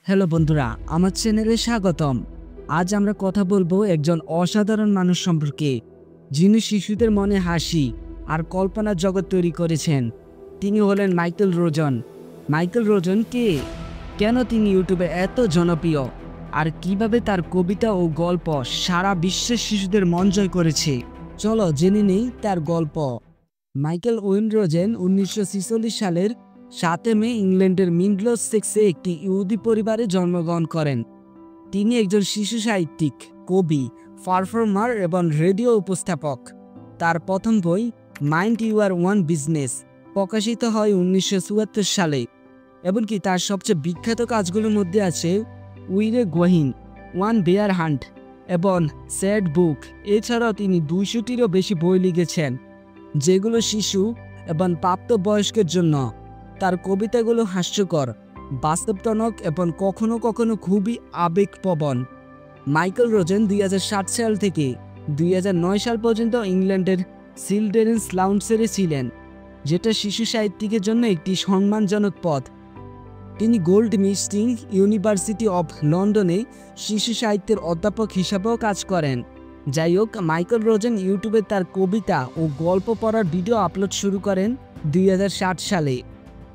Hello বন্ধুরা, আমার চ্যানেলে স্বাগতম। আজ আমরা কথা বলবো একজন অসাধারণ মানুষ সম্পর্কে, যিনি শিশুদের মনে হাসি আর কল্পনার জগৎ তৈরি করেছেন। তিনি হলেন মাইকেল রোজন। মাইকেল রোজন কে? কেন তিনি ইউটিউবে এত জনপ্রিয়? আর কিভাবে তার কবিতা ও গল্প সারা বিশ্বের শিশুদের মন জয় করেছে? চলো জেনে নেই তার গল্প। মাইকেল ওয়েন রোজেন 1946 সালের 7 মে ইংল্যান্ডের মিডলসেক্সে একটি ইহুদি পরিবারে জন্মগ্রহণ করেন। তিনি একজন শিশু সাহিত্যিক, কবি, পারফর্মার এবং রেডিও উপস্থাপক। তার প্রথম বই মাইন্ড ইউর ওয়ান বিজনেস প্রকাশিত হয় 1974 সালে। এমনকি তার সবচেয়ে বিখ্যাত কাজগুলোর মধ্যে আছে উইরে গোহিন, ওয়ান বেয়ার হান্ট এবং স্যাড বুক। এছাড়াও তিনি 200টিরও বেশি বই লিখেছেন, যেগুলো শিশু এবং প্রাপ্তবয়স্কের জন্য। তার কবিতাগুলো হাস্যকর, বাস্তবজনক এবং কখনো কখনো খুবই আবেগপ্রবণ। মাইকেল রোজেন 2007 সাল থেকে 2009 সাল পর্যন্ত ইংল্যান্ডের চিলড্রেন্স লাউঞ্জে ছিলেন, যেটা শিশু সাহিত্যিকের জন্য একটি সম্মানজনক পদ। তিনি গোল্ড মিস্টিং ইউনিভার্সিটি অব লন্ডনে শিশু সাহিত্যের অধ্যাপক হিসাবেও কাজ করেন। যাই হোক, মাইকেল রোজেন ইউটিউবে তার কবিতা ও গল্প পড়ার ভিডিও আপলোড শুরু করেন 2007 সালে।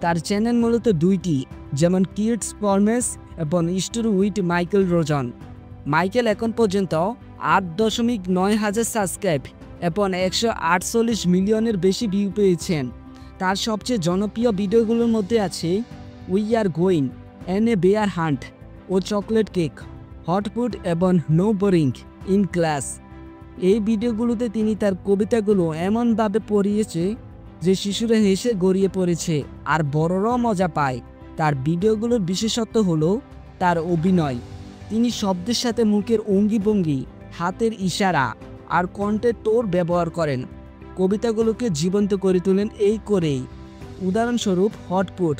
তার চ্যানেল মূলত দুইটি, যেমন কিডস ফরমেস এবং স্টোরি উইথ মাইকেল রোজন। মাইকেল এখন পর্যন্ত 8.9 হাজার সাবস্ক্রাইব এবং 148 মিলিয়নের বেশি ভিউ পেয়েছেন। তার সবচেয়ে জনপ্রিয় ভিডিওগুলোর মধ্যে আছে we are going, on a bear hunt ও চকলেট কেক, হট ফুড এবং নো বোরিং ইন ক্লাস। এই ভিডিওগুলোতে তিনি তার কবিতাগুলো এমনভাবে পড়িয়েছে যে শিশুরা হেসে গড়িয়ে পড়েছে আর বড়রাও মজা পায়। তার ভিডিওগুলোর বিশেষত্ব হলো তার অভিনয়। তিনি শব্দের সাথে মুখের অঙ্গিভঙ্গি, হাতের ইশারা আর কণ্ঠের টোর ব্যবহার করেন, কবিতাগুলোকে জীবন্ত করে তোলেন এই করেই। উদাহরণস্বরূপ হটফুড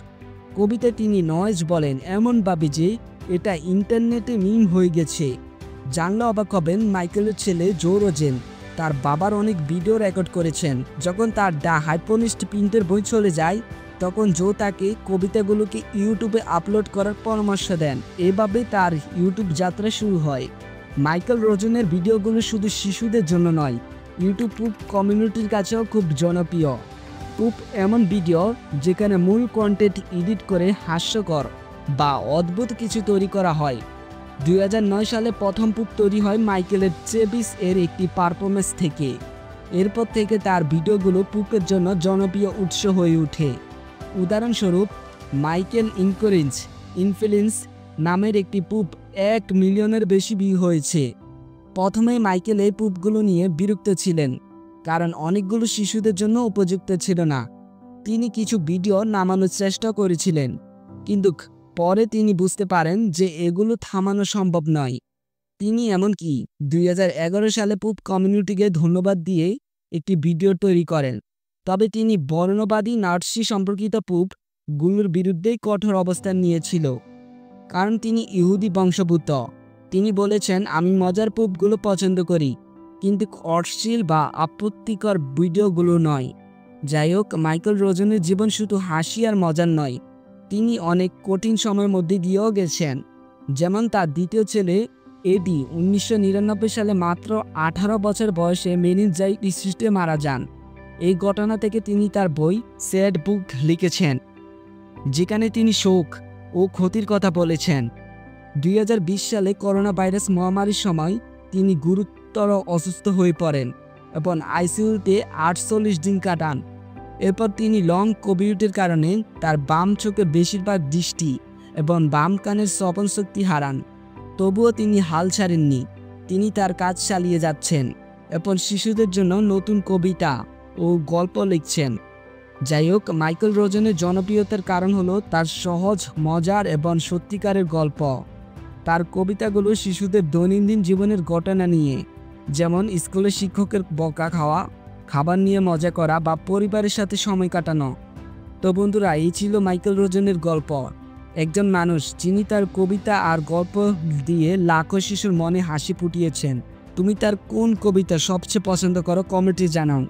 কবিতায় তিনি নয়েজ বলেন এমনভাবে যে এটা ইন্টারনেটে মিম হয়ে গেছে। জানলে অবাক হবেন, মাইকেলের ছেলে জো রোজেন তার বাবার অনেক ভিডিও রেকর্ড করেছেন। যখন তার দ্য হাইপনিস্ট প্রিন্টের বই চলে যায়, তখন জো তাকে কবিতাগুলোকে ইউটিউবে আপলোড করার পরামর্শ দেন। এভাবে তার ইউটিউব যাত্রা শুরু হয়। মাইকেল রোজনের ভিডিওগুলো শুধু শিশুদের জন্য নয়, ইউটিউব পুপ কমিউনিটির কাছেও খুব জনপ্রিয়। পুপ এমন ভিডিও যেখানে মূল কন্টেন্ট এডিট করে হাস্যকর বা অদ্ভুত কিছু তৈরি করা হয়। 2009 সালে প্রথম পুপ তৈরি হয় মাইকেলের চেবিস এর একটি পারফরমেন্স থেকে। এরপর থেকে তার ভিডিওগুলো পুপের জন্য জনপ্রিয় উৎস হয়ে ওঠে। উদাহরণস্বরূপ, মাইকেল ইনকোরেঞ্জ ইনফ্লুয়েন্স নামের একটি পুপ 1 মিলিয়নের বেশি ভিউ হয়েছে। প্রথমে মাইকেল এই পুপগুলো নিয়ে বিরক্ত ছিলেন, কারণ অনেকগুলো শিশুদের জন্য উপযুক্ত ছিল না। তিনি কিছু ভিডিও নামানোর চেষ্টা করেছিলেন, কিন্তু পরে তিনি বুঝতে পারেন যে এগুলো থামানো সম্ভব নয়। তিনি এমনকি 2011 সালে পুপ কমিউনিটিকে ধন্যবাদ দিয়ে একটি ভিডিও তৈরি করেন। তবে তিনি বর্ণবাদী নাৎসি সম্পর্কিত পুপগুলোর বিরুদ্ধেই কঠোর অবস্থান নিয়েছিল, কারণ তিনি ইহুদি বংশোদ্ভূত। তিনি বলেছেন, আমি মজার পুপগুলো পছন্দ করি, কিন্তু অশ্লীল বা আপত্তিকর ভিডিওগুলো নয়। যাই হোক, মাইকেল রোজনের জীবন শুধু হাসি আর মজার নয়, তিনি অনেক কঠিন সময়ের মধ্যে দিয়েও গেছেন। যেমন তার দ্বিতীয় ছেলে এডি 1999 সালে মাত্র 18 বছর বয়সে মেনিনজাইটিসে মারা যান। এই ঘটনা থেকে তিনি তার বই স্যাড বুক লিখেছেন, যেখানে তিনি শোক ও ক্ষতির কথা বলেছেন। 2020 সালে করোনা ভাইরাস মহামারীর সময় তিনি গুরুতর অসুস্থ হয়ে পড়েন এবং আইসিইউতে 48 দিন কাটান। এরপর তিনি লং কোভিডের কারণে তার বাম চোখের বেশিরভাগ দৃষ্টি এবং বাম কানের শ্রবণ শক্তি হারান। তবুও তিনি হাল ছাড়েননি। তিনি তার কাজ চালিয়ে যাচ্ছেন এবং শিশুদের জন্য নতুন কবিতা ও গল্প লিখছেন। যাই হোক, মাইকেল রোজনের জনপ্রিয়তার কারণ হলো তার সহজ, মজার এবং সত্যিকারের গল্প। তার কবিতাগুলো শিশুদের দৈনন্দিন জীবনের ঘটনা নিয়ে, যেমন স্কুলে শিক্ষকের বকা খাওয়া, খাবার নিয়ে মজা করা বা পরিবারের সাথে সময় কাটানো। তো বন্ধুরা, এই ছিল মাইকেল রোজনের গল্প। একজন মানুষ যিনি তার কবিতা আর গল্প দিয়ে লাখো শিশুর মনে হাসি ফুটিয়েছেন। তুমি তার কোন কবিতা সবচেয়ে পছন্দ করো? কমেন্টে জানাও।